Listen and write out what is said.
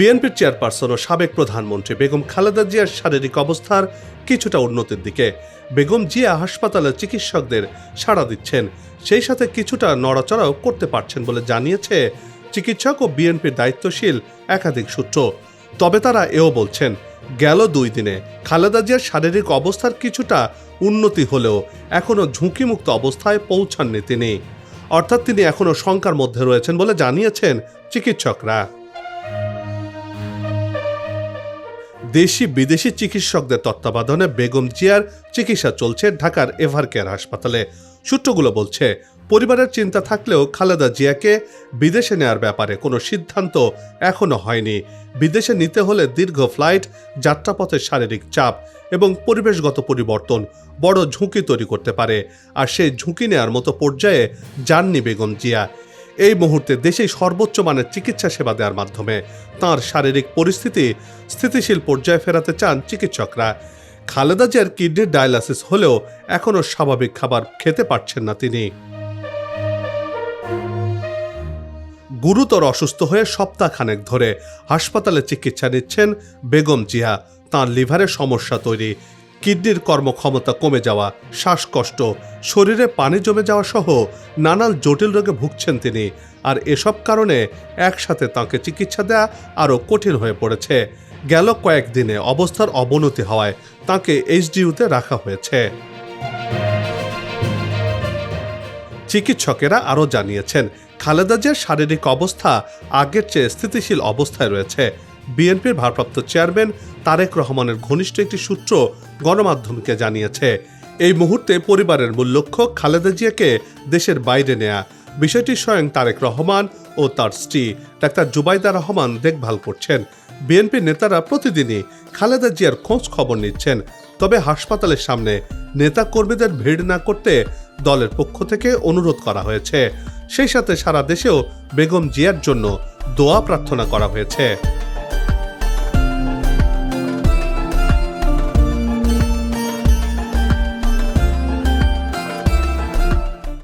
বিএনপির চেয়ারপারসন ও সাবেক প্রধানমন্ত্রী বেগম খালেদা জিয়ার শারীরিক অবস্থার কিছুটা উন্নতির দিকে। বেগম জিয়া হাসপাতালের চিকিৎসকদের সাড়া দিচ্ছেন, সেই সাথে কিছুটা নড়াচড়াও করতে পারছেন বলে জানিয়েছে চিকিৎসক ও বিএনপির দায়িত্বশীল একাধিক সূত্র। তবে তারা এও বলছেন, গেল 2 দিনে খালেদা জিয়ার শারীরিক অবস্থার কিছুটা উন্নতি হলেও এখনও ঝুঁকিমুক্ত অবস্থায় পৌঁছাননি তিনি, অর্থাৎ তিনি এখনও শঙ্কার মধ্যে রয়েছেন বলে জানিয়েছেন চিকিৎসকরা। দেশি বিদেশি চিকিৎসকদের তত্ত্বাবধানে বেগম জিয়ার চিকিৎসা চলছে ঢাকার এভারকেয়ার হাসপাতালে। সূত্রগুলো বলছে, পরিবারের চিন্তা থাকলেও খালেদা জিয়াকে বিদেশে নেওয়ার ব্যাপারে কোনো সিদ্ধান্ত এখনো হয়নি। বিদেশে নিতে হলে দীর্ঘ ফ্লাইট, যাত্রাপথের শারীরিক চাপ এবং পরিবেশগত পরিবর্তন বড় ঝুঁকি তৈরি করতে পারে, আর সেই ঝুঁকি নেওয়ার মতো পর্যায়ে যাননি বেগম জিয়া। এই মুহূর্তে দেশে সর্বোচ্চ মানের চিকিৎসা সেবা দেওয়ার মাধ্যমে তাঁর শারীরিক পরিস্থিতি স্থিতিশীল পর্যায়ে ফেরাতে চান চিকিৎসকরা। খালেদা জিয়ার কিডনির ডায়ালাসিস হলেও এখনও স্বাভাবিক খাবার খেতে পারছেন না তিনি। গুরুতর অসুস্থ হয়ে সপ্তাহখানেক ধরে হাসপাতালে চিকিৎসা নিচ্ছেন বেগম জিয়া। তাঁর লিভারের সমস্যা তৈরি, কিডনির কর্মক্ষমতা কমে যাওয়া, শ্বাসকষ্ট, শরীরে পানি জমে যাওয়া সহ নানান জটিল রোগে ভুগছেন তিনি। আর এসব কারণে একসাথে তাঁকে চিকিৎসা দেওয়া আরও কঠিন হয়ে পড়েছে। গেল কয়েকদিনে অবস্থার অবনতি হওয়ায় তাঁকে এইচডিইউতে রাখা হয়েছে। চিকিৎসকেরা আরও জানিয়েছেন, খালেদা জিয়ার শারীরিক অবস্থা আগের চেয়ে স্থিতিশীল অবস্থায় রয়েছে। বিএনপির ভারপ্রাপ্ত চেয়ারম্যান তারেক রহমানের ঘনিষ্ঠ একটি সূত্র গণমাধ্যমকে জানিয়েছে, এই মুহূর্তে পরিবারের মূল লক্ষ্য খালেদা জিয়াকে দেশের বাইরে নেয়া। বিষয়টি স্বয়ং তারেক রহমান ও তার স্ত্রী ডাক্তার জুবাইদা রহমান দেখভাল করছেন। বিএনপির নেতারা প্রতিদিনই খালেদা জিয়ার খোঁজ খবর নিচ্ছেন। তবে হাসপাতালের সামনে নেতা কর্মীদের ভিড় না করতে দলের পক্ষ থেকে অনুরোধ করা হয়েছে। সেই সাথে সারা দেশেও বেগম জিয়ার জন্য দোয়া প্রার্থনা করা হয়েছে।